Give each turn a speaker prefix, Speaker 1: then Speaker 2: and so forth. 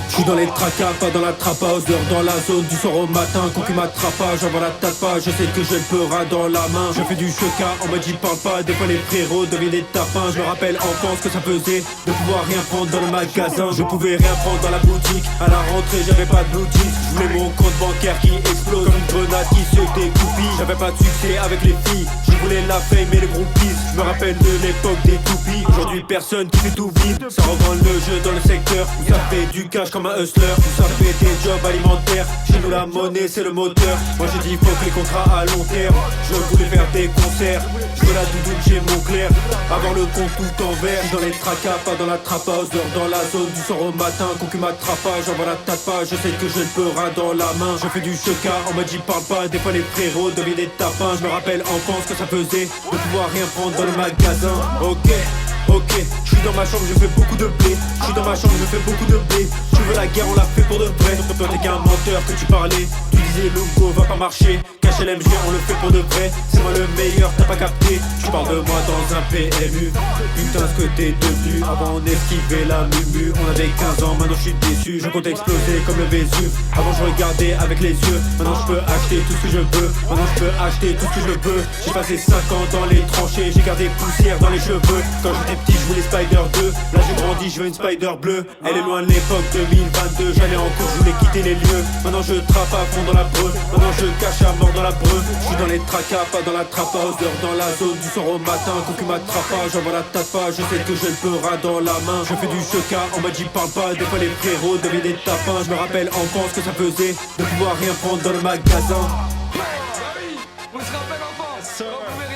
Speaker 1: J'suis dans les tracas, pas dans la trappe house, dehors dans la zone du soir au matin. Concu m'attrapa, j'envoie la tapa, je sais que j'ai le peurat dans la main. Je fais du cheka, on m'a dit parle pas, des fois les frérots deviennent des tapins. Je me rappelle enfance que ça faisait de pouvoir rien prendre dans le magasin. Je pouvais rien prendre dans la boutique, à la rentrée j'avais pas de blue jeans. Je voulais mon compte bancaire qui explose comme une grenade qui se découpille. J'avais pas de succès avec les filles, je voulais la fame et les groupies. Je me rappelle de l'époque des toupies, aujourd'hui personne qui fait tout vivre. Ça revend le jeu dans le secteur, où ça fait du cash comme un hustler, où ça fait des jobs alimentaires. Chez nous la monnaie c'est le moteur. Moi j'ai dit faut que les contrats à long terme. Je voulais faire des concerts, je veux la doudoune chez Montclair, avoir le compte tout en vert. J'suis dans les tracas, pas dans la trap house, dehors dans la zone du soir au matin. Concu m'attrapa, j'envoie la tapa, je sais que j'ai le peurat dans la main. Je fais du cheka, on m'a dit parle pas, des fois les frérots deviennent des tapins. Je me rappelle enfance que ça faisait de pouvoir rien prendre dans le magasin. Ok, je suis dans ma chambre, je fais beaucoup de blé. Je suis dans ma chambre, je fais beaucoup de blé. Tu veux la guerre, on l'a fait pour de vrai. Toi t'es qu'un menteur que tu parlais. Tu disais Lugo va pas marcher. Cache LMG, on le fait pour de vrai. C'est moi le meilleur, t'as pas capté. Tu parles de moi dans un PMU. Putain ce que t'es devenu. Avant on esquivait la mumu. On avait 15 ans, maintenant je suis déçu. Je compte exploser comme le Vésuve. Avant je regardais avec les yeux. Maintenant je peux acheter tout ce que je veux. Maintenant je peux acheter tout ce que je veux. J'ai passé 5 ans dans les tranchées. J'ai gardé poussière dans les cheveux. Quand j'étais petit je voulais Spider 2. Là j'ai grandi, je veux une Spider bleue. Elle est loin de l'époque 2022. J'allais en cours, je voulais quitter les lieux. Maintenant je trappe à fond dans la breu. Maintenant je cache à mort dans la breu. Je suis dans les tracas, pas dans la trap house, dehors dans la zone du soir au matin. Concu m'attrapa, j'envoie la tapa, je sais que j'ai le peurat dans la main. Je fais du cheka, on m'a dit parle pas, des fois les frérots deviennent des tapins. Je me rappelle enfance que ça faisait de pouvoir rien prendre dans le magasin.
Speaker 2: On se rappelle enfance, on pouvait rien